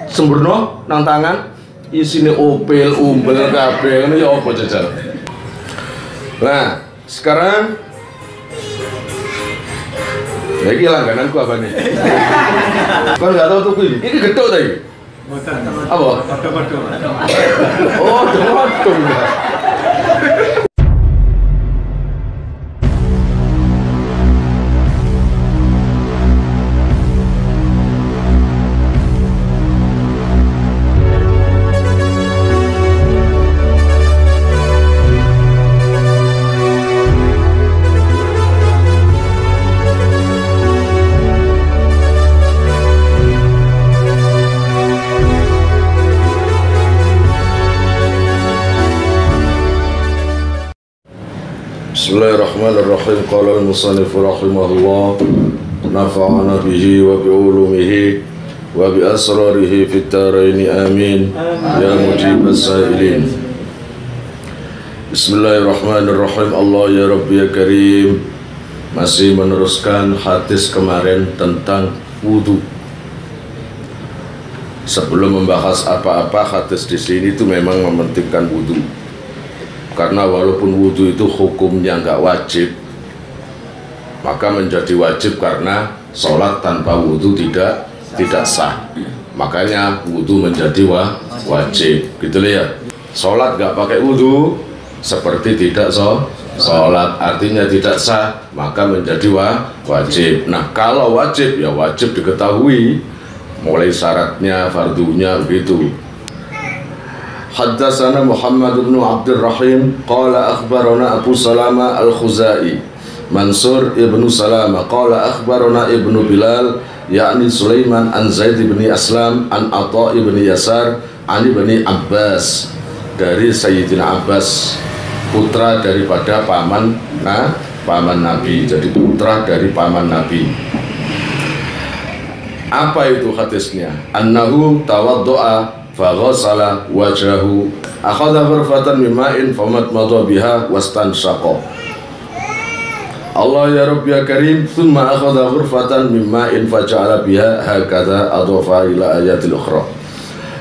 sembrono nang tangan isine opel umbel kabeh ngene ya apa jajal. Nah, sekarang ya iki langgananku apa nih? Kan nggak tahu tuh ini gedok tadi. Apa? Oh, godhong. Bismillahirrahmanirrahim. Qala al-musannif rahimahullah nafa'ana bihi wa bi ulumihi wa bi asrarihi fid dharain amin ya mujibas sa'ilin. Bismillahirrahmanirrahim. Allah ya Rabbi ya Karim, masih meneruskan hadis kemarin tentang wudu. Sebelum membahas apa-apa, hadis di sini itu memang mementingkan wudu. Karena walaupun wudhu itu hukumnya nggak wajib, maka menjadi wajib karena sholat tanpa wudhu tidak sah. Makanya wudhu menjadi wajib, gitu ya. Sholat nggak pakai wudhu seperti tidak sholat, artinya tidak sah, maka menjadi wajib. Nah, kalau wajib ya wajib diketahui, mulai syaratnya, fardunya begitu. Haddatsana Muhammad bin Abdul Rahim qala akhbarana Abu Salama al-Khuzai Mansur ibnu Salama qala akhbarana Ibnu Bilal yakni Sulaiman an Zaid bin Aslam an Atha ibn Yasar an Ibni Abbas, dari Sayyidina Abbas, putra daripada paman Nabi, jadi putra dari paman Nabi. Apa itu hadisnya? Annahu tawaddo'a faghasala wajhahu akhadha ghurfatan min ma'in famadmada biha wastanshaqa. Allah ya Rabbi ya Karim, thumma akhadha ghurfatan min ma'in faja'ala biha hakadha adhafa ila ayatil ukhra.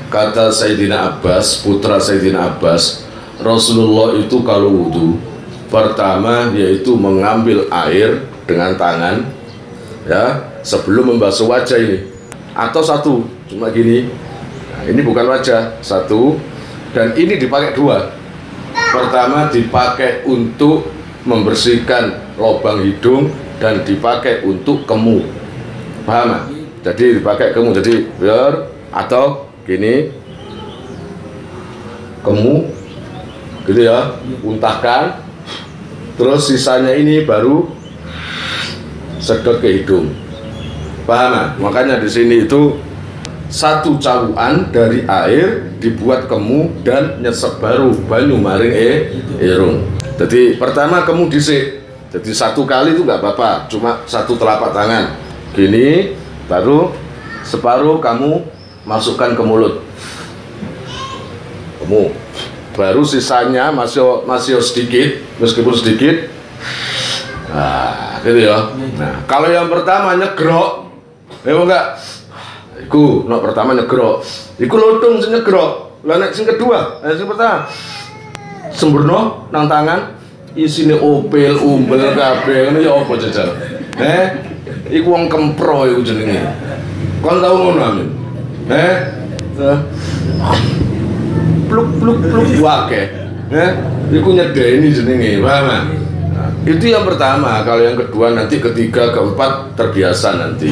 Kata Sayyidina Abbas, putra Sayyidina Abbas, Rasulullah itu kalau wudu pertama yaitu mengambil air dengan tangan ya sebelum membasuh wajah ini, atau satu cuma gini. Ini bukan wajah, satu, dan ini dipakai dua. Pertama dipakai untuk membersihkan lubang hidung dan dipakai untuk kemu, paham? Jadi dipakai kemu, jadi biar atau gini kemu, gitu ya, untahkan, terus sisanya ini baru sedot ke hidung, paham? Makanya di sini itu satu cawuan dari air dibuat kemu dan nyesep baru banyu maring irung. Jadi pertama kemu dhisik, jadi satu kali itu nggak apa-apa, cuma satu telapak tangan gini, baru separuh kamu masukkan ke mulut kemu, baru sisanya masih sedikit, meskipun sedikit, nah gitu ya. Nah kalau yang pertama nyegrok, enggak, iku no pertama nyegrok, iku lotung sing nyegrok. Lah nek sing kedua, sing pertama sembrono nang tangan isine opel umbel kabeh ngene ya apa jajal. Iku wong kempro iku jenenge. Kon tau ngono amin. Pluk wae. Iku nyedeni jenenge, paham? Itu yang pertama. Kalau yang kedua nanti, ketiga, keempat terbiasa nanti.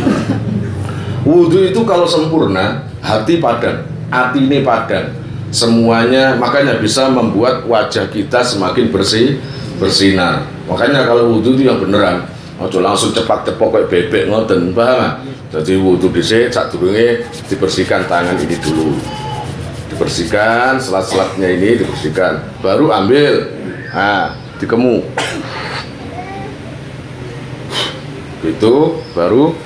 Wudhu itu kalau sempurna, hati padan, atine padan, semuanya, makanya bisa membuat wajah kita semakin bersinar. Makanya kalau wudhu itu yang beneran, ojo langsung cepat-cepok kayak bebek ngoten, paham? Jadi wudhu dhisik, sadurunge dibersihkan tangan ini dulu, dibersihkan selat-selatnya ini dibersihkan, baru ambil, dikemu, itu baru.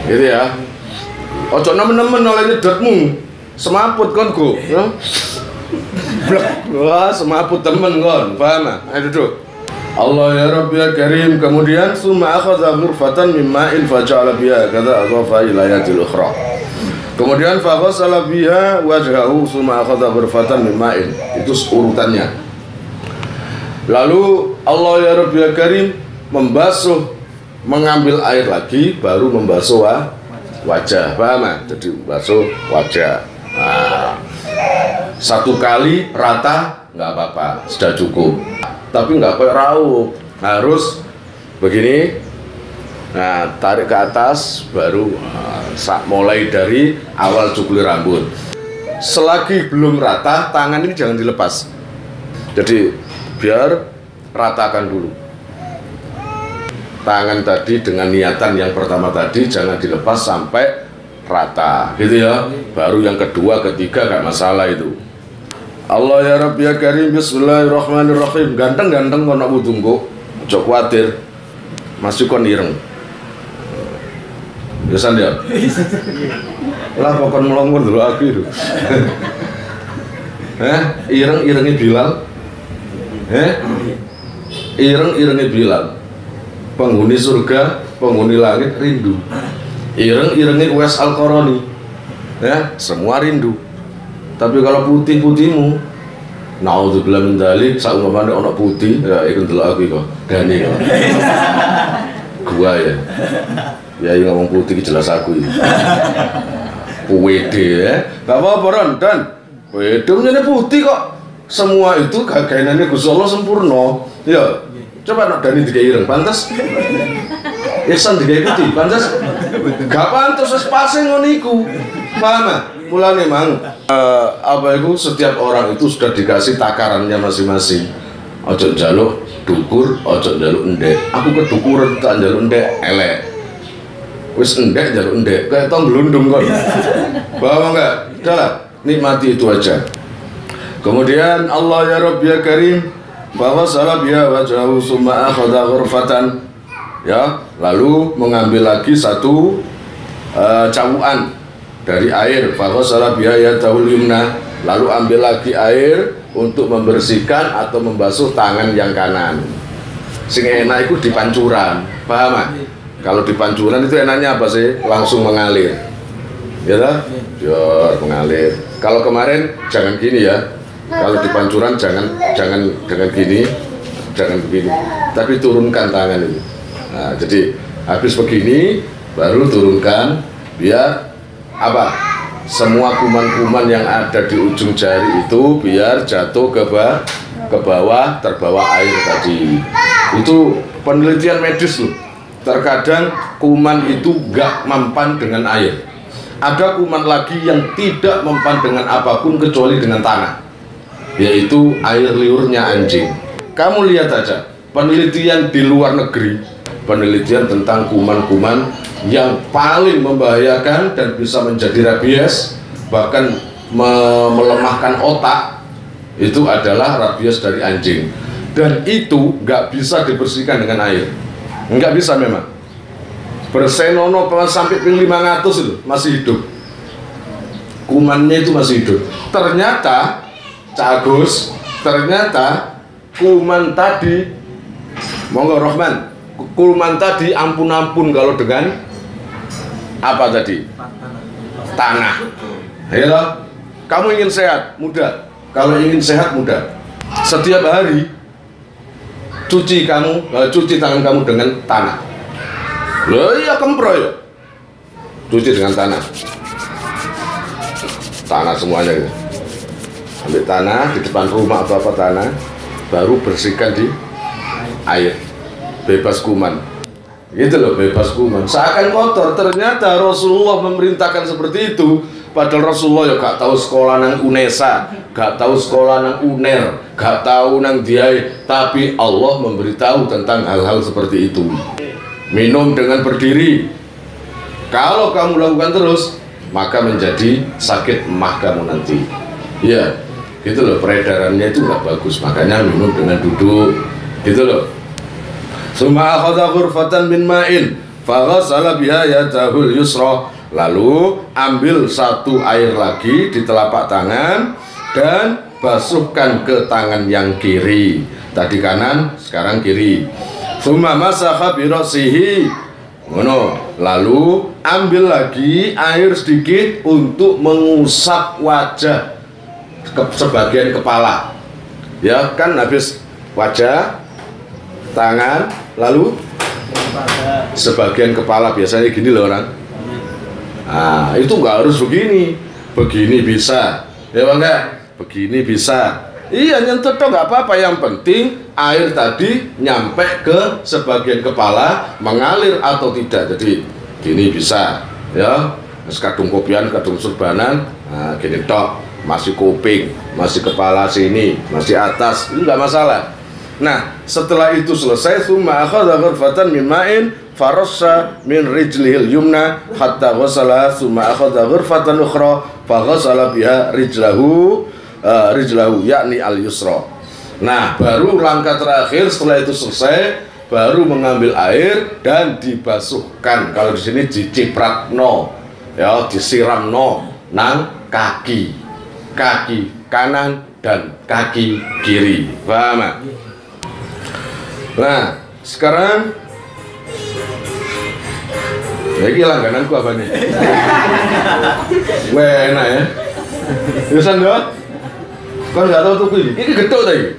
Gitu ya. Ojo nemen-nemen oleh nyedotmu. Semaput kon go, ya. Blek. Wah, semaput temen kon, paham? Ayo duduk. Allah ya Rabbi ya Karim. Kemudian summa akhadha ghurfatan min ma'in faja'ala biha kadza adhafa ila ayatil ukhra. Kemudian faghasala biha wajhahu summa akhadha ghurfatan min ma'in. Itu urutannya. Lalu Allah ya Rabbi ya Karim membasuh, mengambil air lagi baru membasuh wajah. Paham ya? Jadi membasuh wajah. Nah, satu kali rata nggak apa-apa, sudah cukup. Tapi nggak kayak raup, harus begini. Nah, tarik ke atas baru mulai dari awal cukur rambut. Selagi belum rata, tangan ini jangan dilepas. Jadi biar ratakan dulu. Tangan tadi dengan niatan yang pertama tadi jangan dilepas sampai rata, gitu ya. Baru yang kedua, ketiga gak masalah itu. Allah ya Rabbi ya Karim, bismillahirrahmanirrahim. Ganteng-ganteng kok nak wudu kok, ojo kuatir. Masuk kon ireng. Ya sandia. Lah kok kon melongo dulu aku itu. Ireng-irengi Bilal. Ireng-irengi Bilal. Penghuni surga, penghuni langit rindu. Ireng-irengi Uwais Al-Qarani. Semua rindu. Tapi kalau putih-putihmu, naudzubillah min dzalik, saumpamane ana putih, ya iku ndelok aku kok. Gani kok. Gua ya. Ya yang ngomong putih jelas aku ini. Pwede ya. Gak apa-apa Ron, dan pwede menjadi putih kok. Semua itu kagainannya Gusti Allah sempurna. Ya, coba nak Dani tiga ireng, pantas? Ihsan tiga putih, pantas? Gak pantas, sepasang ngoniku. Paham ya? Mulanya memang apa itu setiap orang itu sudah dikasih takarannya masing-masing. Ojo jaluk dukur, ojo jaluk endek. Aku kedukuran tak jaluk endek, elek. Wis endek jaluk endek, kayak tong gelundung kok. Paham enggak? Udahlah, nikmati itu aja. Kemudian Allah ya Rabbi ya Karim, bahwa salah biha wajhahu summa akhadha ghurfatan. Ya, lalu mengambil lagi satu cawuan dari air, bahwa salah biha ya tahul yumna, lalu ambil lagi air untuk membersihkan atau membasuh tangan yang kanan. Sing enak itu di pancuran, paham gak? Kalau di pancuran itu enaknya apa sih? Langsung mengalir, ya tak? Ya, mengalir. Kalau kemarin jangan gini ya. Kalau di pancuran jangan gini, jangan begini. Tapi turunkan tangan ini. Nah, jadi habis begini baru turunkan, biar apa? Semua kuman-kuman yang ada di ujung jari itu biar jatuh ke bawah, terbawa air tadi. Itu penelitian medis loh. Terkadang kuman itu gak mempan dengan air. Ada kuman lagi yang tidak mempan dengan apapun kecuali dengan tanah, yaitu air liurnya anjing. Kamu lihat aja penelitian di luar negeri, penelitian tentang kuman-kuman yang paling membahayakan dan bisa menjadi rabies, bahkan melemahkan otak, itu adalah rabies dari anjing. Dan itu gak bisa dibersihkan dengan air. Enggak bisa memang. Bersenono sampai ping 500 itu masih hidup. Kumannya itu masih hidup. Ternyata Cak Agus, ternyata kuman tadi, monggo Rohman, kuman tadi ampun-ampun kalau dengan apa tadi? Tanah. Ayo, kamu ingin sehat, mudah. Kalau ingin sehat, mudah. Setiap hari cuci tangan kamu dengan tanah. Loh iya kempro ya. Cuci dengan tanah. Tanah semuanya gitu. Ambil tanah di depan rumah atau apa tanah, baru bersihkan di air. Bebas kuman. Gitu loh, bebas kuman. Seakan kotor, ternyata Rasulullah memerintahkan seperti itu. Padahal Rasulullah ya gak tahu sekolah nang UNESA, gak tahu sekolah nang UNER, gak tahu nang Diai, tapi Allah memberitahu tentang hal-hal seperti itu. Minum dengan berdiri. Kalau kamu lakukan terus, maka menjadi sakit emah kamu nanti. Ya, gitu loh, peredarannya itu gak bagus. Makanya minum dengan duduk, gitu loh. Summa akhadha ghurfatan min ma'in faghasala biha yadahul yusra. Lalu ambil satu air lagi di telapak tangan dan basuhkan ke tangan yang kiri. Tadi kanan, sekarang kiri. Tsumma masakha bi ra'sihi. Ngono. Lalu ambil lagi air sedikit untuk mengusap wajah sebagian kepala. Ya kan, habis wajah, tangan, lalu sebagian kepala, biasanya gini loh orang. Nah, itu nggak harus begini, begini bisa, ya bang enggak? Begini bisa. Iya, nyentuh toh nggak apa-apa, yang penting air tadi nyampe ke sebagian kepala, mengalir atau tidak. Jadi gini bisa, ya. Kadung kopian, kadung surbanan, nah, gini tok, masih kuping, masih kepala sini, masih atas, itu nggak masalah. Nah, setelah itu selesai, summa akhadha ghurfatan min ma'in farassa min rijlihil yumna hatta ghassala, summa akhadha ghurfatan ukhra fa ghassala biha rijlahu yakni al yusra. Nah, baru langkah terakhir setelah itu selesai, baru mengambil air dan dibasuhkan. Kalau di sini dicipratno, ya, disiramno nang kaki kanan dan kaki kiri. Paham? Nah, sekarang ini langgananku apa nih? Wah, enak ya. Yusan dong? Kau nggak tahu tuh ini gedok tadi.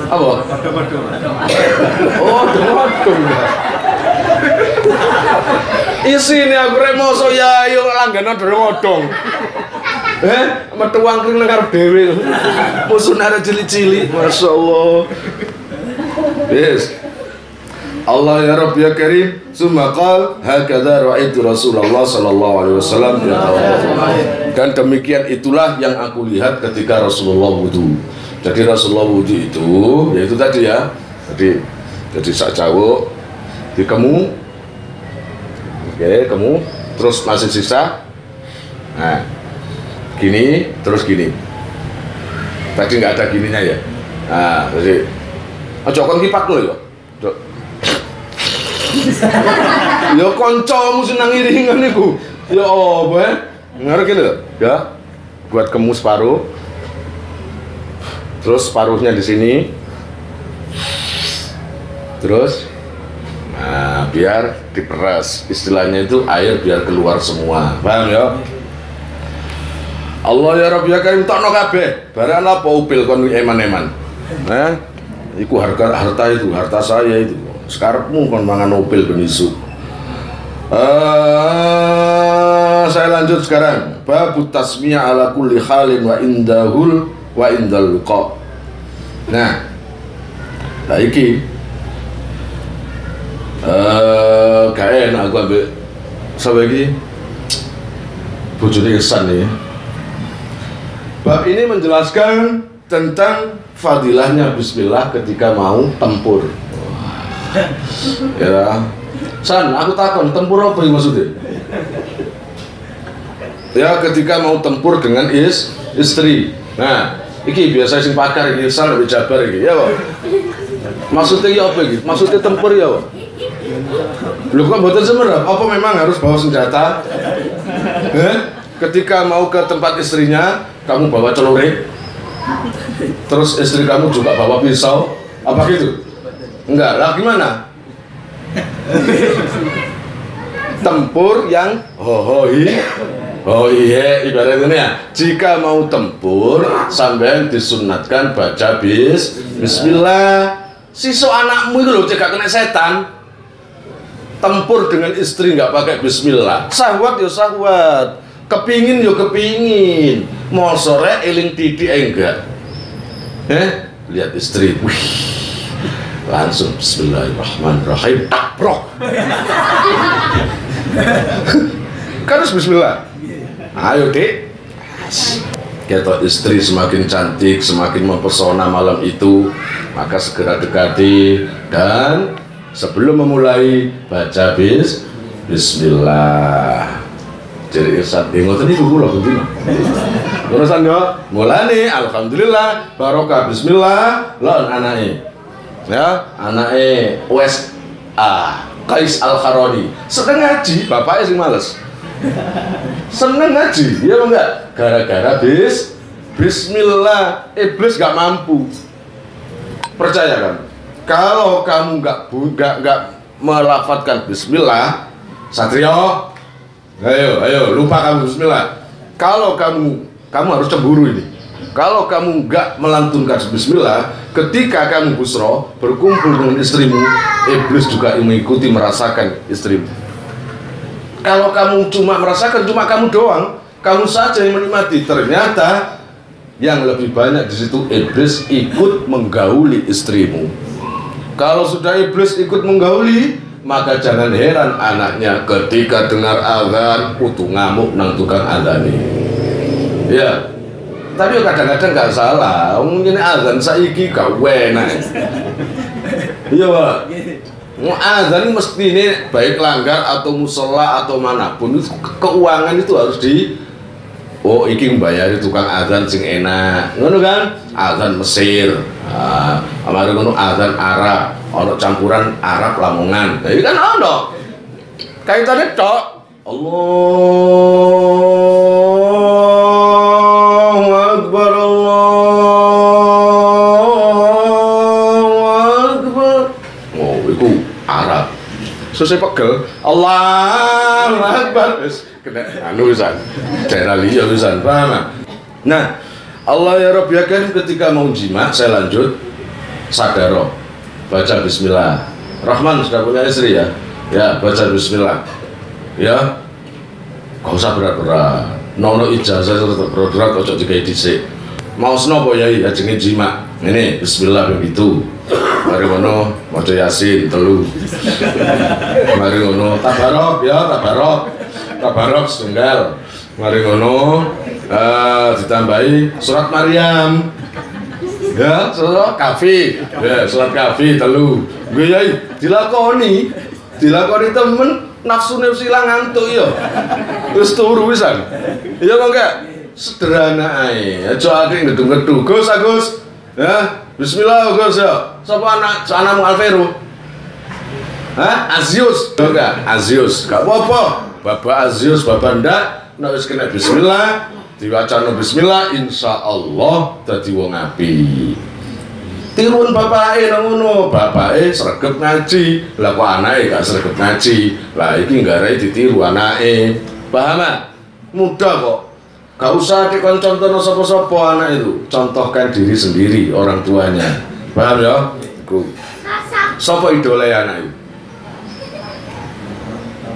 Apa? Oh, gedok. Isi ini aku remoso ya, yuk langganan odong. Metu wangkring nang karep dhewe. Musuhna ada cili-cili, masyaallah. Yes. Allah ya Rabb ya Karim, summa qal hakadha ra'aitu Rasulullah sallallahu alaihi wasallam dan demikian itulah yang aku lihat ketika Rasulullah wudu. Jadi Rasulullah wudu itu yaitu tadi ya. Jadi sak jauh dikemu. Oke, kemu terus masih sisa. Nah, gini terus gini. Tadi nggak ada gininya ya. Nah, jadi aja kon kipak lho ya. Ya kancamu seneng iringan niku. Ya apa ya? Ngerti lho, ya. Buat kemu separuh. Terus separuhnya di sini. Terus nah, biar diperas. Istilahnya itu air biar keluar semua. Paham ya? Allah ya Rabbi ya Karim tokno kabeh. Barang apa upil kon eman-eman. Nah, iku harta itu, harta saya itu. Sekarepmu kon mangan upil ben isu. Saya lanjut sekarang. Babut tasmiyah ala kulli halin wa indahul wa indal liqa. Nah, iki gak enak aku ambil sampai iki bojone Ihsan nih. Bab ini menjelaskan tentang fadilahnya bismillah ketika mau tempur. Ya, San, aku takon tempur apa yang maksudnya? Ya, ketika mau tempur dengan istri. Nah, iki biasa sing pakar iki San lebih jabar iki, ya, Pak. Maksudnya ya apa iki? Maksudnya tempur ya, Pak? Lu kok mboten semerap? Apa memang harus bawa senjata? Ketika mau ke tempat istrinya, kamu bawa celurit. Terus istri kamu juga bawa pisau, apa gitu? Enggak, lah gimana? Tempur yang iya ibaratnya ya. Jika mau tempur, sampean disunatkan baca bismillah. Siso anakmu itu loh cek kena setan. Tempur dengan istri nggak pakai bismillah. Sahwat ya sahwat, kepingin ya kepingin. Mau sore eling titik enggak? Lihat istri, wih, langsung bismillahirrahmanirrahim, tabrok. Kan harus bismillah. Ayo dek, kita istri semakin cantik, semakin mempesona malam itu, maka segera dekati dan sebelum memulai baca bismillah. Jadi Ihsan, ngoten niku kula bendina. Urusan yo, mulane alhamdulillah, barokah bismillah, lan anake. Ya, anake Qais Al-Kharoni. Seneng ngaji, bapaknya sing males. Seneng ngaji, ya enggak? Gara-gara bismillah, iblis gak mampu. Percaya kan? Kalau kamu nggak melafadzkan bismillah, satrio Ayo, lupa kamu bismillah. Kalau kamu harus cemburu ini. Kalau kamu nggak melantunkan bismillah, ketika kamu busro berkumpul dengan istrimu, iblis juga mengikuti merasakan istrimu. Kalau kamu cuma merasakan, cuma kamu doang, kamu saja yang menikmati. Ternyata yang lebih banyak di situ iblis ikut menggauli istrimu. Kalau sudah iblis ikut menggauli, maka jangan heran anaknya ketika dengar azan kudu ngamuk nang tukang azan ini. Ya, tapi kadang-kadang nggak salah. Mungkin azan saiki gak enak. Iya Pak. Azan ini mesti ini baik langgar atau musola atau manapun, keuangan itu harus oh iki mbayari tukang azan sing enak, ngono kan? Azan Mesir, mari ngono azan Arab, ono campuran Arab Lamongan. Nah, ini kan ono. Kaitannya tok. Allahu Akbar, Allahu Akbar. Oh, itu Arab. Susah pegel. Allahu Akbar. Kena anu pisan. Daerah liya pisan, paham? Nah, Allah ya Rabb ya Karim ketika mau jima, saya lanjut sadaro. Baca bismillah. Rahman sudah punya istri ya? Ya, baca bismillah. Ya. Gak usah berat-berat. Nono ijazah tetap berat-berat ojo digawe dhisik. Mau senopo yai ajenge jima. Ini bismillah begitu. Mari ngono maca Yasin 3. Mari ngono tabarok ya, tabarok setunggal. Mari ngono ditambahi surat Maryam. Ya, surat Kafi. Ya, surat Kafi 3. Nggih yai, dilakoni temen nafsune wis ilang ngantuk ya. Wis turu wisan. Ya kok enggak sederhana ae. Aja ade ngedung-ngedung. Gus, Agus. Ya, bismillah Gus ya. Sapa anakmu Alvero? Hah? Azius. Enggak, Azius. Enggak apa-apa. Bapak Azius, bapak ndak, nek wis kena bismillah, diwacana bismillah, insyaallah dadi wong apik. Tiruan bapake nang ngono, bapake sregep ngaji, lah kok anake gak sregep ngaji. Lah iki nggarai ditiru anake. Paham? Mudah kok. Gak usah dikoncontono sapa-sapa anak itu. Contohkan diri sendiri orang tuanya. Paham ya? Iku. Sapa idole anak itu?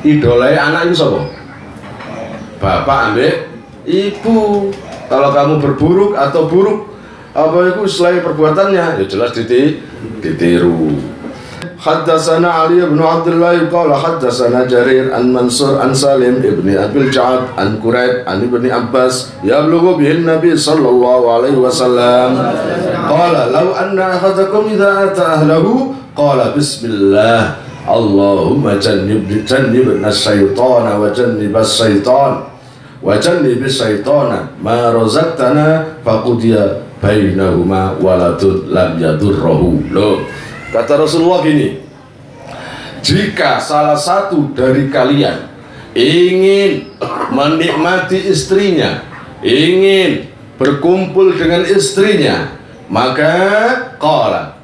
Idolai anak itu siapa? Bapak ambek ibu. Kalau kamu berburuk atau buruk apa itu selain perbuatannya, ya jelas ditiru. Haddatsana Ali bin Abdullah qala haddatsana Jarir an Mansur an Salim ibni Abil Ja'ad an Quraib an ibni Abbas yablughu bihi Nabi sallallahu alaihi wasallam qala law anna ahadakum idza ata ahlahu qala bismillah Allahumma jannibna syaitana wa jannibas syaitan wa jannibis syaitana ma razaqtana faqudiya bainahuma waladun lam yadurruhu. Loh, kata Rasulullah gini, jika salah satu dari kalian ingin menikmati istrinya, ingin berkumpul dengan istrinya, maka qala,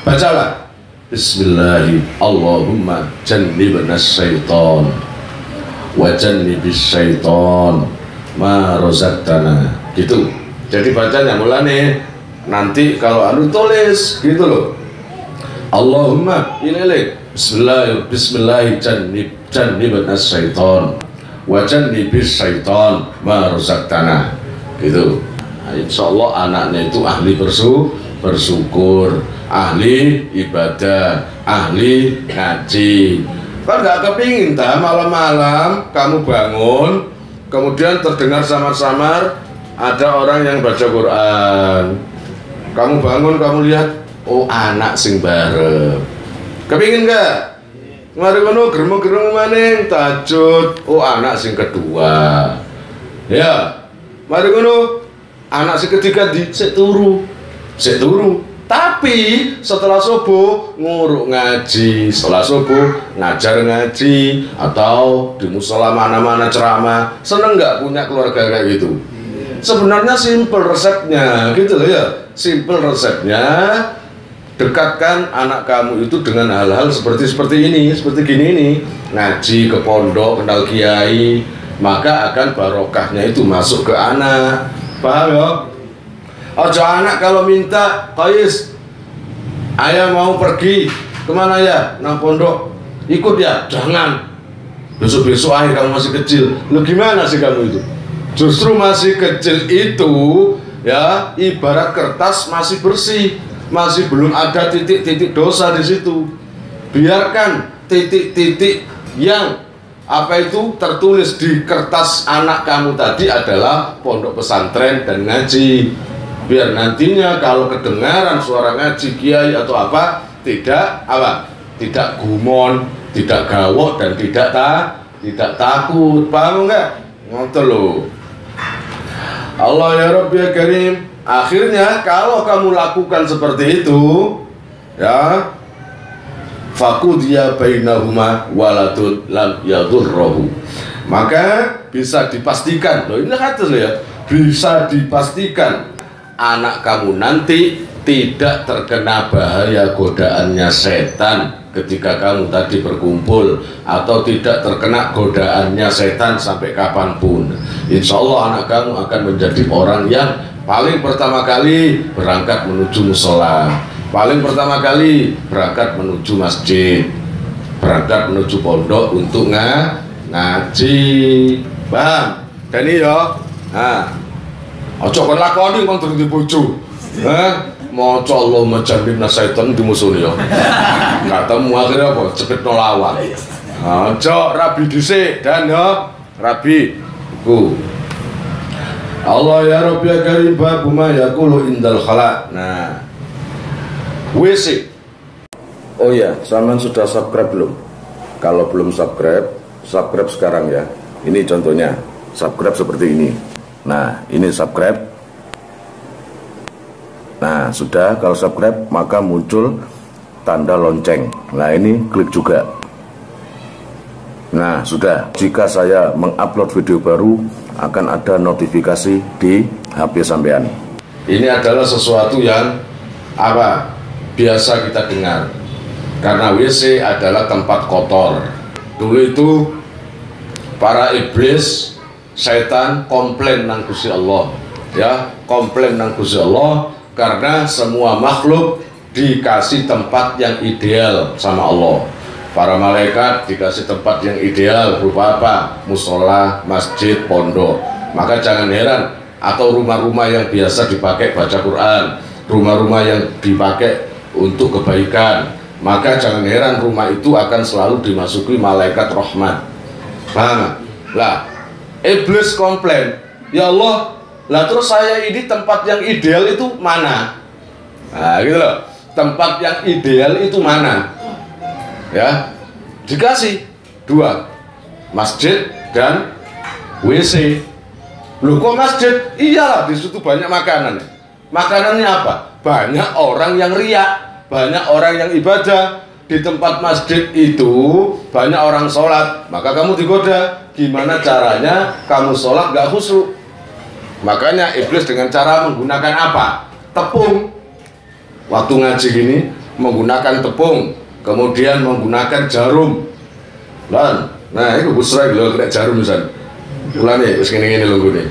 bacalah bismillahi Allahumma jannibna syaitan wa jannibis syaitan ma razaqtana. Gitu. Jadi bacanya mulane nanti kalau anu tulis gitu loh. Allahumma ilaihi bismillahi jannibna syaitan wa jannibis syaitan ma razaqtana. Gitu. Nah, insyaallah anaknya itu ahli bersyukur, ahli ibadah, ahli ngaji. Kan gak kepingin tak malam-malam kamu bangun kemudian terdengar samar-samar ada orang yang baca Quran. Kamu bangun, kamu lihat, oh anak sing bareng. Kepingin gak? Mari ngono gerem-gerem maning tahajud, oh anak sing kedua. Ya. Mari ngono anak sing ketiga sik turu. Tapi setelah subuh nguruk ngaji, setelah subuh ngajar ngaji atau di musola mana-mana ceramah. Seneng nggak punya keluarga kayak gitu? Sebenarnya simple resepnya, gitu loh ya. Simple resepnya. dekatkan anak kamu itu dengan hal-hal seperti ini, seperti gini ini, ngaji ke pondok, kenal kiai, maka akan barokahnya itu masuk ke anak. Paham ya? Ojo anak kalau minta, Qais, ayah mau pergi kemana ya? Nang pondok, ikut ya? Jangan. Besok-besok akhir kamu masih kecil. Lu gimana sih kamu itu? Justru masih kecil itu ya ibarat kertas masih bersih, masih belum ada titik-titik dosa di situ. Biarkan titik-titik yang apa itu tertulis di kertas anak kamu tadi adalah pondok pesantren dan ngaji. Biar nantinya kalau kedengaran suara ngaji kiai atau apa tidak gumon, tidak gawok dan tidak takut. Paham enggak? Ngoten lho. Allah ya Rabbi ya Karim. Akhirnya kalau kamu lakukan seperti itu, ya, faqudiya bainahuma waladun lam yadurruhu. Maka bisa dipastikan, loh ini hadis loh ya. Bisa dipastikan anak kamu nanti tidak terkena bahaya godaannya setan ketika kamu tadi berkumpul, atau tidak terkena godaannya setan sampai kapanpun. Insya Allah anak kamu akan menjadi orang yang paling pertama kali berangkat menuju musola, paling pertama kali berangkat menuju masjid, berangkat menuju pondok untuk ngaji. Paham? Dan iya, nah, ojo kon lakoni kon durung di bojo. Maca Allah majamin syaitan di musuh ya. Ketemu akhirnya apa? Cepetno lawan. Ojo rabi dhisik dan ya rabi ku. Allah ya Rabbi ya Karim babu ma yaqulu indal khala. Nah, WC. Oh ya, sampean sudah subscribe belum? Kalau belum subscribe sekarang ya. Ini contohnya, subscribe seperti ini. Nah, ini subscribe. Nah, sudah, kalau subscribe maka muncul tanda lonceng. Nah, ini klik juga. Nah, sudah. Jika saya mengupload video baru akan ada notifikasi di HP sampean. Ini adalah sesuatu yang apa? Biasa kita dengar. Karena WC adalah tempat kotor. Dulu itu para iblis, setan komplain nang Gusti Allah. Ya, komplain nang Gusti Allah karena semua makhluk dikasih tempat yang ideal sama Allah. Para malaikat dikasih tempat yang ideal berupa apa? Musola, masjid, pondok. Maka jangan heran, atau rumah-rumah yang biasa dipakai baca Quran, rumah-rumah yang dipakai untuk kebaikan, maka jangan heran rumah itu akan selalu dimasuki malaikat rahmat. Paham? Lah, iblis komplain, ya Allah, lah terus saya ini tempat yang ideal itu mana? Nah gitu loh, tempat yang ideal itu mana? Ya, dikasih dua, masjid dan WC. Loh kok masjid? Iyalah, di situ banyak makanan. Makanannya apa? Banyak orang yang riak, banyak orang yang ibadah. Di tempat masjid itu banyak orang sholat, maka kamu digoda. Gimana caranya kamu sholat gak khusyuk? Makanya iblis dengan cara menggunakan apa? Tepung. Waktu ngaji gini menggunakan tepung, kemudian menggunakan jarum. Dan nah itu busra gitu kena jarum misalnya. Bulan nih, terus gini lho gue.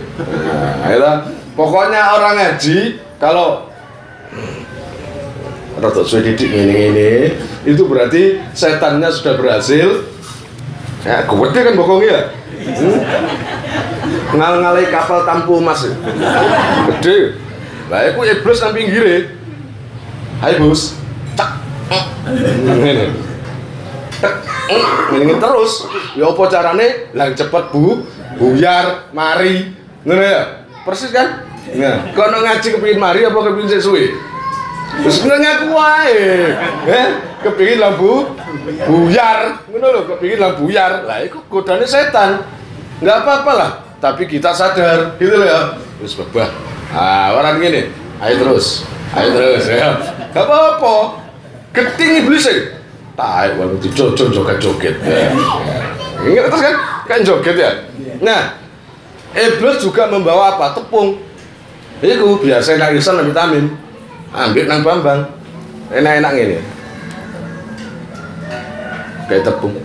Nah, itu pokoknya orang ngaji kalau rada suwe didik ini itu berarti setannya sudah berhasil. Ya, gede kan bokongnya ya. Ngal-ngalai kapal tampu emas gede. Lah aku iblis nang pinggire. Hai bos. Cak. Ngene. Tek. Ngene terus. Ya apa carane? Lah cepet buyar mari. Ngono ya. Persis kan? Nah, kono ngaji kepengin mari apa kepengin sik suwe? Wis ngaku wae. Kepengin lampu buyar. Ngono lho, kepengin lampu buyar. Lah iku godane setan. Enggak apa-apa lah, tapi kita sadar gitu loh ya. Terus babah. Ah, orang gini. Ayo terus ya. Enggak apa-apa. Geting iblis e. Tak wae joget-joget. Ingat terus kan joget ya. Nah, iblis juga membawa apa? Tepung. Iku biasa nang isan nang vitamin. Ambil nang Bambang. enak-enak ini. Kayak tepung.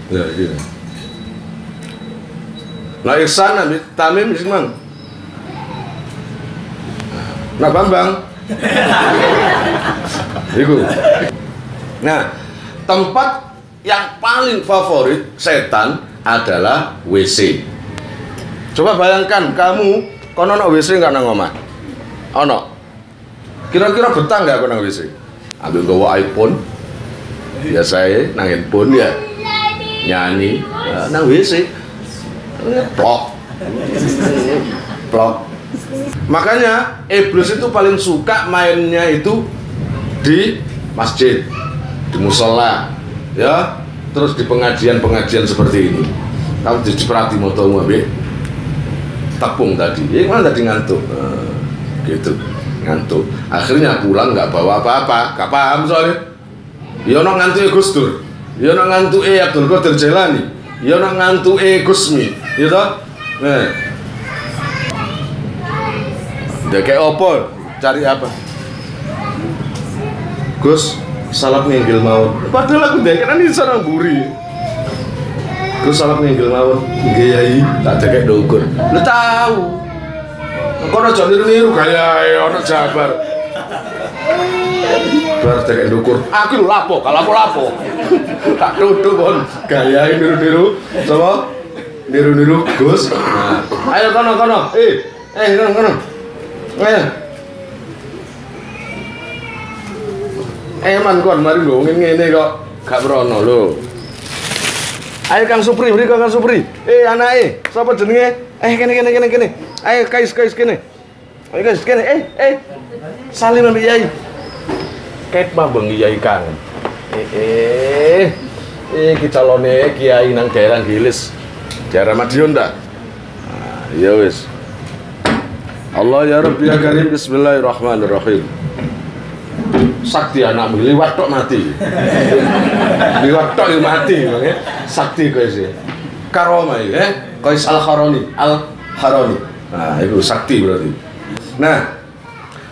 Ya, iya. Nah, Ihsan ambil Tamim sih, Mang. Nah, Bambang. Iku. Nah, tempat yang paling favorit setan adalah WC. Coba bayangkan kamu kono ono WC enggak nang omah? Ono. Kira-kira betah enggak kono WC? Ambil bawa iPhone. Biasa nang handphone ya. Nyanyi nang WC. Plok. Plok. Makanya iblis itu paling suka mainnya itu di masjid, di musola, ya, terus di pengajian-pengajian seperti ini. Kamu diceprati motomu ambil tepung tadi, ya mana tadi ngantuk, gitu, ngantuk. Akhirnya pulang nggak bawa apa-apa, nggak paham soalnya. Ya no ngantuk Gus Dur, ya no ngantuk Abdul Qadir Jailani, ya no ngantuk Gusmi, gitu. Nah. Udah kayak opo, cari apa? Gus, salap nginggil mawon. Padahal aku dek kan iso nang buri. Gus salap nginggil mawon. Nggih Yai, tak dekek ndukur. Lu tahu. Kono aja niru-niru gayae ana Jabar. Bar dekek ndukur. Aku lho lapo, kalau aku lapo. Tak duduk kon gayae niru-niru. Coba niru-niru Gus. Nah, ayo kono. Kono. Man kon mari lho ngene kok gak merono lho. Ayo Kang Supri, mriko Kang Supri. Anake, sapa jenenge? Kene. Ayo kais kene. Ayo kais kene. Salim ambek Yai. Ket mambeng Yai Kang. Iki calone kiai nang daerah Gilis. Daerah Madiun ta? Nah, ya wis. Allah ya Rabbi ya Karim, bismillahirrahmanirrahim. Sakti anakmu liwat tok mati. Liwat tok mati, Bang ya. Sakti kowe sih. Karomah iki, Qais Al-Harani. Nah, itu sakti berarti. Nah,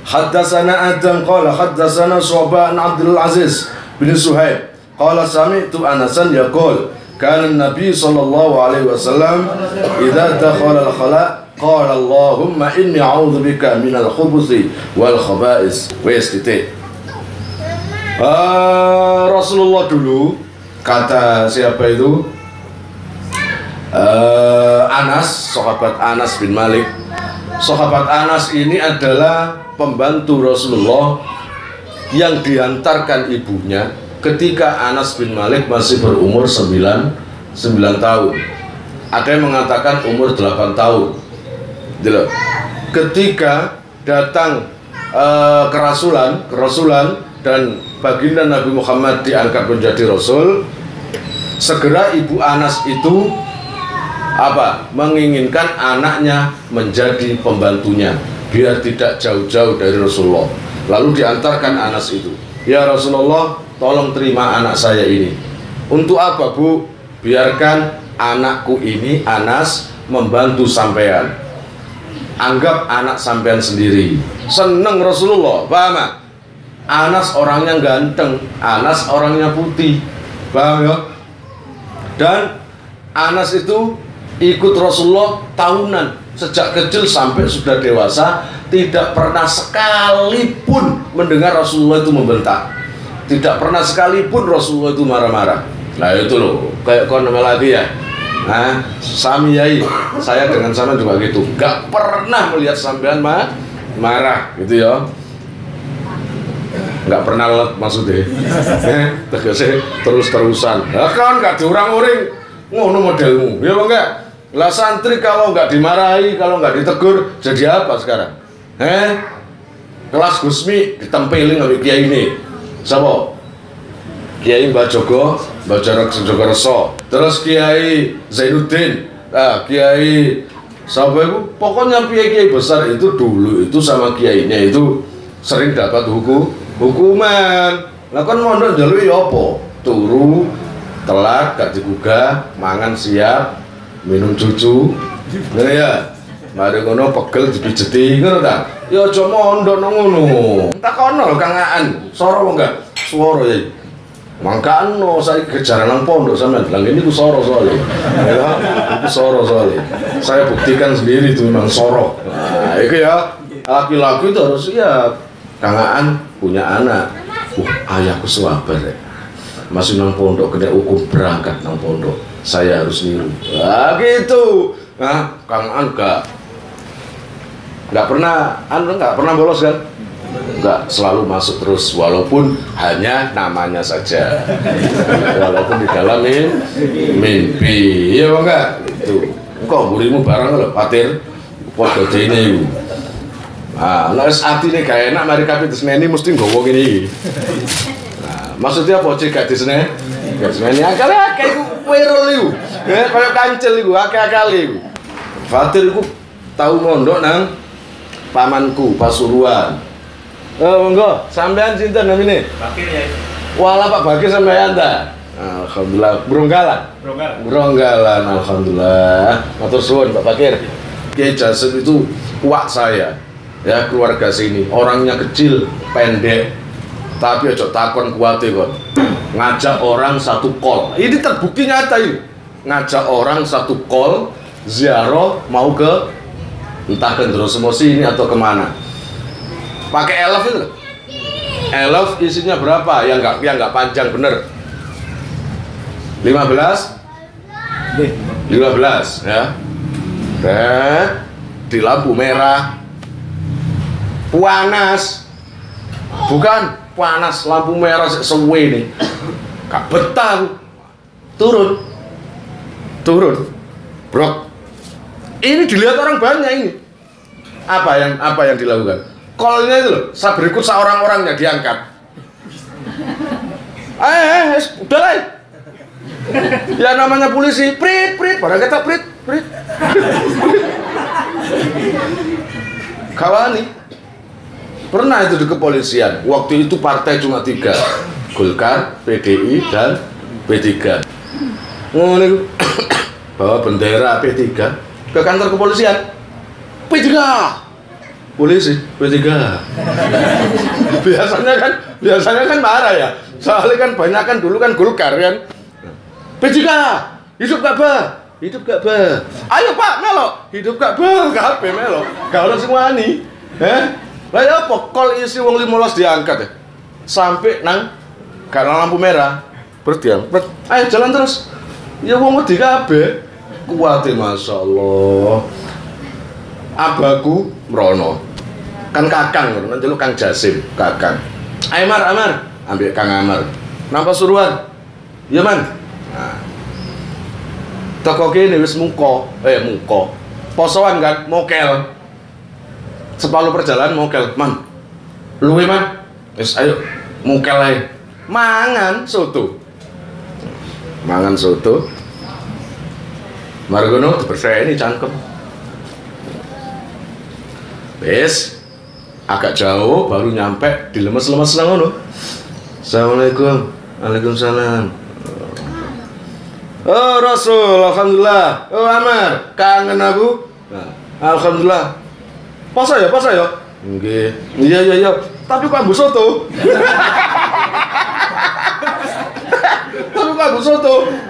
haddatsana Adam qala haddatsana Syu'bah an Abdul Aziz bin Suhaib qala sami'tu Anasan yaqul kana an-nabi sallallahu alaihi wasallam idza dakhala al-khala' qala Allahumma inni a'udzu bika minal khubuthi wal khaba'is. Wes titik. Rasulullah dulu kata siapa itu? Anas, sahabat Anas bin Malik. Sahabat Anas ini adalah pembantu Rasulullah yang diantarkan ibunya ketika Anas bin Malik masih berumur 9 tahun. Ada yang mengatakan umur 8 tahun. Ketika datang kerasulan dan baginda Nabi Muhammad diangkat menjadi Rasul, segera ibu Anas itu menginginkan anaknya menjadi pembantunya biar tidak jauh-jauh dari Rasulullah. Lalu diantarkan Anas itu, ya Rasulullah, tolong terima anak saya ini. Untuk apa, Bu? Biarkan anakku ini Anas membantu sampean. Anggap anak sampean sendiri. Seneng Rasulullah, paham? Anas orangnya ganteng, Anas orangnya putih, paham ya? Dan Anas itu ikut Rasulullah tahunan, sejak kecil sampai sudah dewasa, tidak pernah sekalipun mendengar Rasulullah itu membentak, tidak pernah sekalipun Rasulullah itu marah-marah. Nah itu loh, kayak kau nama lagi ya. Nah, Sami Yai, saya dengan sama juga gitu, gak pernah melihat sampean marah gitu ya, gak pernah let maksudnya, tegasnya terus-terusan. Nah, kan gak diurang-uring, ngono modelmu, ya bang gak? Lah santri kalau nggak dimarahi, kalau nggak ditegur, jadi apa sekarang? Kelas Gusmi ditempelin sama kiai ini, siapa? Kiai Mbah Jogo, Mbah Jogoreso, terus Kiai Zainuddin, Kiai siapa itu? Pokoknya kiai-kiai besar itu dulu itu sama kiainya itu sering dapat hukuman. Lah kan mondok njaluk ya apa? Turu, telat, gak digugah, mangan siap, minum cucu, ya. Mari ngono pegel dipijeti ngono ta. Ya aja mondok nang ngono. Takono lho kangaan, soro enggak? Swara ya. Mangkano saya kejaran nang pondok sampean bilang ini ku soro soalnya. Ya, itu soro soalnya. Saya buktikan sendiri itu memang soro. Nah, itu ya laki-laki itu harus ya kangaan punya anak. Ayahku sabar ya. Masih nang pondok kena hukum berangkat nang pondok. Saya harus niru. Nah, gitu. Nah, kangaan nggak pernah bolos kan? Nggak, selalu masuk terus walaupun hanya namanya saja, walaupun di dalam mimpi, iya bang nggak? Itu, kok burimu barang loh, patir, podo ini, nah hati nih gak enak, mari kapi di sini mesti ngomong ini. Nah, maksudnya apa sih gak di sini? Gak di sini, akalnya kayak wirul itu, kayak kancil itu, akal itu. Fatir itu tahu mondok nang pamanku Pasuruan. Oh monggo, sampean sinten namine? Bakir ya. Wala Pak Bakir sampean ta? Alhamdulillah, Bronggalan. Bronggalan, alhamdulillah. Matur suwun Pak Bakir. Kiai Jasin itu kuat saya. Ya, keluarga sini. Orangnya kecil, pendek. Tapi ojo takon kuate kok. Ngajak orang satu call. Ini terbukti nyata ini. Ngajak orang satu call ziarah mau ke entah ke Ndrosemosi ini atau kemana. Pakai elf itu loh. Elf isinya berapa? Yang nggak panjang bener. 15 ya. Di lampu merah. Panas. Bukan panas, lampu merah sesuai nih. Gak betah. Turun. Brok. Ini dilihat orang banyak ini. Apa yang dilakukan? Call-nya itu loh, berikut seorang-orangnya diangkat. Udah lah. Ya namanya polisi, prit, barang kata prit. Kawani. Pernah itu di kepolisian. Waktu itu partai cuma 3, Golkar, PDI, dan P3. Ngono bawa bendera P3 ke kantor kepolisian. P3. Polisi, P3. biasanya kan marah ya. Soalnya kan banyak kan dulu kan Golkar kan. P3, hidup gak bah? Ayo Pak, melo. Hidup gak bah? Kabeh melo. Gak ono sing wani. Lah ya apa kol isi wong 15 diangkat ya. Sampai nang karena lampu merah. Berdiam. Ayo jalan terus. Ya wong wedi kabeh. Kuwate masyaallah. Abaku Mrono kan kakang kan dulu Kang Jasim kakang. Amar ambil Kang Amar nang Pasuruan iya man. Nah toko kene wis muko posoan kan mokel separuh perjalanan mokel man luwe man wis ayo mokel ae mangan soto margono dibersihni cangkem. Wes agak jauh baru nyampe di lemes-lemes nang ngono. Assalamualaikum. Waalaikumsalam. Oh Rasul, alhamdulillah. Oh Amar, kangen aku. Nah, alhamdulillah. Poso ya? Nggih. Iya. Tapi kok ambu soto.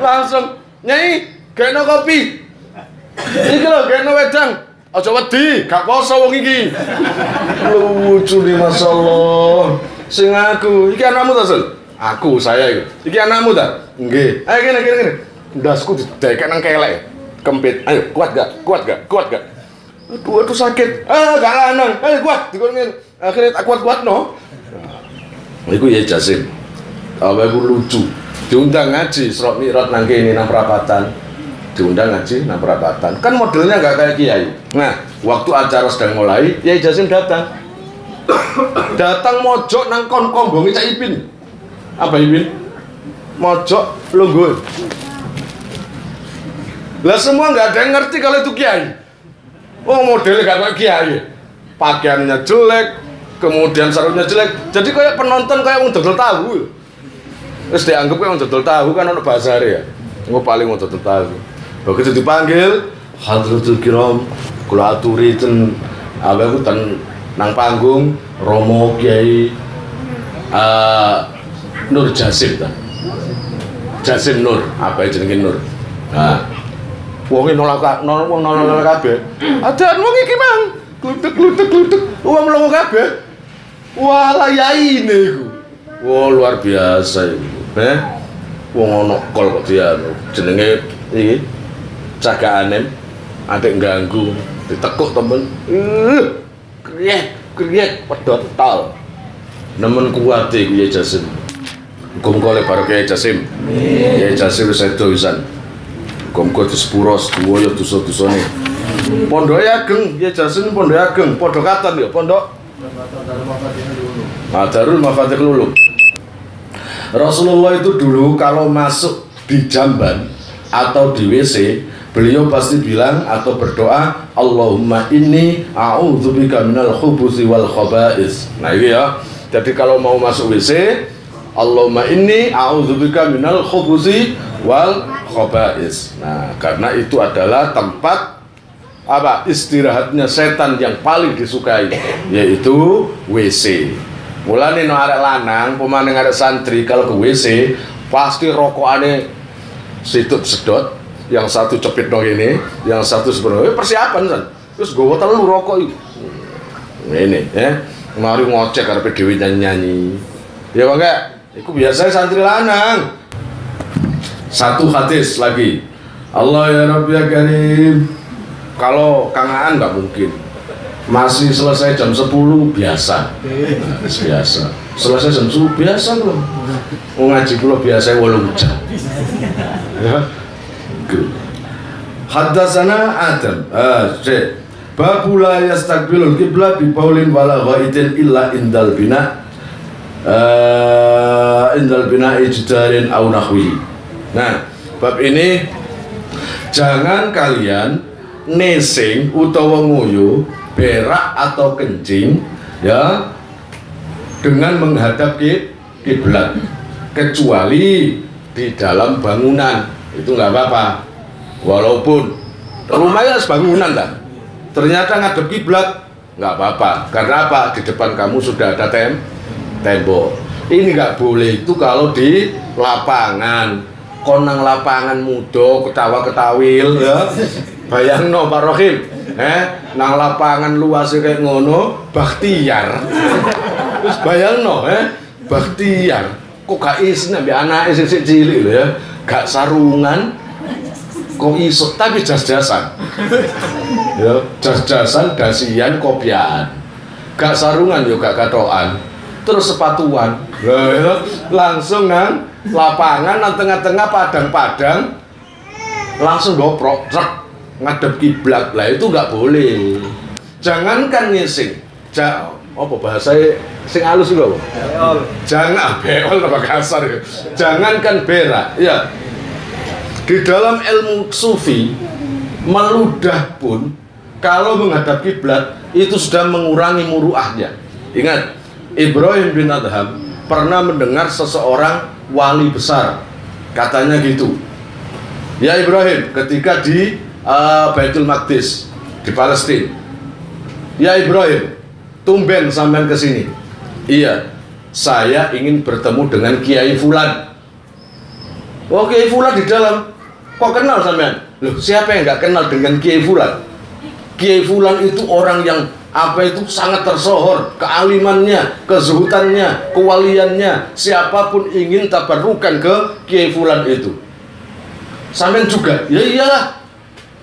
Langsung Nyai, kena kopi. Iki lho, kena wedang. Aja wedi, gak poso wong iki. Lucu nih masyaallah. Sing aku, iki anakmu ta, Sul? Saya iku. Iki anakmu ta? Nggih. Ayo kene. Ndasku didekek nang kelek. Kempit. Ayo, kuat gak? Aduh sakit. Gak lanang. Ayo kuat, dikon ngene. Akhirnya tak kuat-kuatno. Iku ya Jasim. Iku lucu. Diundang ngaji Isra Mi'raj nang kene nang perapatan. Kan modelnya nggak kayak Kiai. Nah, waktu acara sedang mulai, Kiai Jasim datang mojok nang kombongi Cak Ipin. Apa Ipin? Mojok lungguh. Lah semua nggak ada yang ngerti kalau itu Kiai. Oh modelnya nggak kayak Kiai. Pakaiannya jelek, kemudian sarungnya jelek. Jadi kayak penonton kayak mau dodol tahu. Terus dianggap kayak mau dodol tahu kan ono bahasa ya. Paling mau dodol tahu. Begitu dipanggil, Hadratul Kiram, kula aturi ten aku ten nang panggung Romo Kiai Nur Jasim ta. Jasim Nur, apa jenenge Nur. Nah, wong nolak kabeh. Adan wong iki mang klutek. Wong mlongo kabeh. Wah, yaine iku. Wah, luar biasa iku. Wong ana kol kok dia jenenge iki cagakane adek ganggu ditekuk temen. Kriek pedot tol. Nemen kuat iku ya Jasim. Muga-muga le barokah Jasim. Ya Jasim wis sedo wisan. Muga-muga disepuro sedaya dosa-dosane. Pondoke ageng, ya Jasim pondoke ageng, padha katon ya pondok. Darul Mafatihul Ulum. Rasulullah itu dulu kalau masuk di jamban atau di WC, beliau pasti bilang atau berdoa, Allahumma inni a'udzubika minal khubuthi wal khaba'is. Nah ini ya. Jadi kalau mau masuk WC, Allahumma inni a'udzubika minal khubuthi wal khaba'is. Nah, karena itu adalah tempat apa? Istirahatnya setan yang paling disukai, yaitu WC. Mulane no arek lanang, pemane arek santri kalau ke WC pasti rokokane situt sedot, yang satu cepit dong ini, yang satu sebenarnya persiapan kan. Terus gowo telu rokok itu. Ini ya. Mari ngocek karepe dhewe nyanyi-nyanyi. Ya Bang enggak? Iku biasanya santri lanang. Satu hadis lagi. Allah ya Rabbi ya Karim. Kalau kangaan nggak mungkin. Masih selesai jam 10 biasa. Biasa. Selesai jam 10 biasa belum. Ngaji kula biasa 8 jam. Ya. Haddatsana Adam. Babu la yastaqbilul qiblah bi baulin wala ghaidin illa indal bina ijdarin au nahwi. Nah, bab ini jangan kalian nesing utawa nguyu berak atau kencing ya dengan menghadap kiblat kecuali di dalam bangunan. Itu nggak apa-apa. Walaupun rumahnya bangunan lah. Ternyata ngadep kiblat nggak apa-apa. Karena apa? Di depan kamu sudah ada tembok. Ini nggak boleh itu kalau di lapangan. Konang lapangan muda ketawa-ketawil ya. Bayangno Pak Rohim, nang lapangan luas kayak ngono, Bakhtiar. Terus bayangno, Bakhtiar. Kok gak isin ambek anake sik cilik lho ya. Gak sarungan. Kok iso tapi jas-jasan. Ya, jas-jasan, dasian, kopian. Gak sarungan yo gak katokan. Terus sepatuan. Ya, langsung nang lapangan nang tengah-tengah padang-padang. Langsung goprok truk ngadep kiblat. Lah itu nggak boleh. Jangankan ngising. Apa bahasanya sing halus juga, Bang? Beol. Jangan beol apa kasar ya. Jangankan berak, ya. Di dalam ilmu sufi meludah pun kalau menghadap kiblat itu sudah mengurangi muruahnya. Ingat, Ibrahim bin Adham pernah mendengar seseorang wali besar katanya gitu. Ya Ibrahim, ketika di Baitul Maqdis di Palestina. Ya Ibrahim, tumben sampean ke sini. Iya, saya ingin bertemu dengan Kiai Fulan. Oh, Kiai Fulan di dalam. Kok kenal sampean? Loh, siapa yang nggak kenal dengan Kiai Fulan? Kiai Fulan itu orang yang apa itu sangat tersohor, kealimannya, kezuhudannya, kewaliannya. Siapapun ingin tabarukan ke Kiai Fulan itu. Sampean juga? Ya iyalah.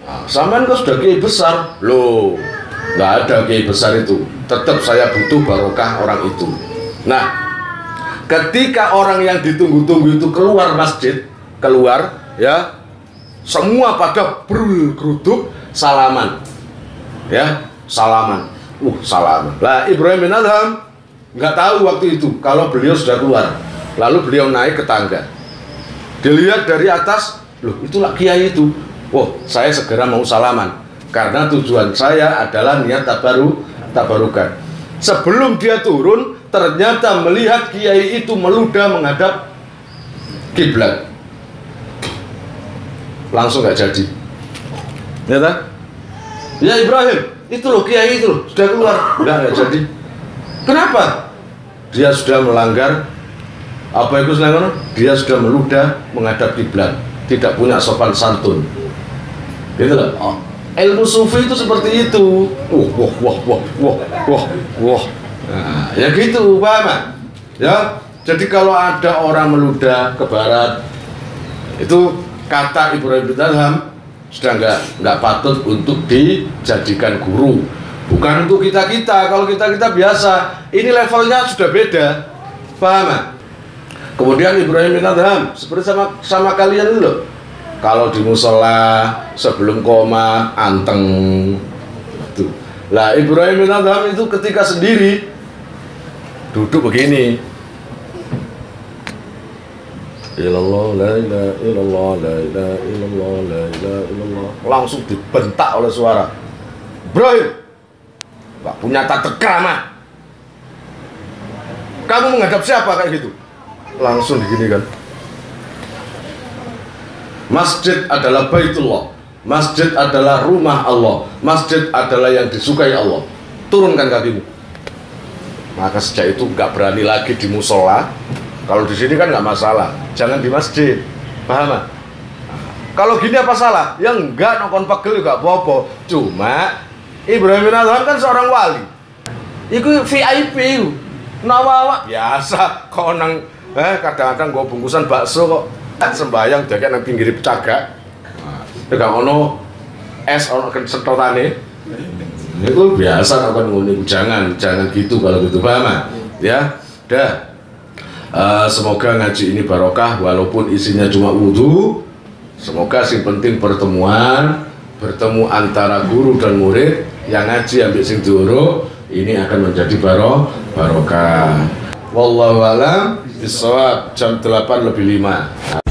Nah, sampean kok sudah kiai besar. Loh, nggak ada kiai besar itu. Tetap saya butuh barokah orang itu. Nah, ketika orang yang ditunggu-tunggu itu keluar masjid, keluar, ya, semua pada bergeruduk salaman, ya, salaman. Salaman. Lah Ibrahim bin Adham nggak tahu waktu itu kalau beliau sudah keluar. Lalu beliau naik ke tangga. Dilihat dari atas, loh itulah kiai itu. Oh, saya segera mau salaman karena tujuan saya adalah niat tabarukan. Sebelum dia turun, ternyata melihat kiai itu meludah menghadap kiblat. Langsung nggak jadi. Ya tak? Ya Ibrahim, itu loh kiai itu loh, sudah keluar. Enggak jadi. Kenapa? Dia sudah melanggar apa itu selangor? Dia sudah meludah menghadap kiblat, tidak punya sopan santun. Gitu loh. Oh. Ilmu sufi itu seperti itu. Wah. Nah, ya gitu, paham? Ya. Jadi kalau ada orang meludah ke barat, itu kata Ibrahim bin Adham sudah nggak patut untuk dijadikan guru. Bukan untuk kita. Kalau kita biasa, ini levelnya sudah beda, paham? Kemudian Ibrahim bin Adham seperti sama kalian itu loh. Kalau di musola sebelum koma anteng tuh. Lah Ibrahim bin Adham itu ketika sendiri duduk begini. Ilallah la ilaha illallah la ilaha illallah la ilaha illallah. Langsung dibentak oleh suara. Ibrahim, gak punya tata krama. Kamu menghadap siapa kayak gitu? Langsung begini kan. Masjid adalah Baitullah. Masjid adalah rumah Allah. Masjid adalah yang disukai Allah. Turunkan kakimu. Maka sejak itu nggak berani lagi di musola. Kalau di sini kan nggak masalah. Jangan di masjid. Paham? Nah, kalau gini apa salah? Ya enggak, nongkon pegel juga apa-apa. Cuma Ibrahim bin Adham kan seorang wali. Iku VIP. Nawawa biasa kok nang kadang-kadang gue bungkusan bakso kok sembayang jaga nang pinggir pecagak. Tidak ono es ono setotane. Itu biasa kan ngono. Jangan gitu kalau gitu, paham? Ya, dah. Semoga ngaji ini barokah walaupun isinya cuma wudhu. Semoga sing penting bertemu antara guru dan murid yang ngaji ambil sing diuruk ini akan menjadi barokah. Wallahu a'lam bishawab. Jam 8:05.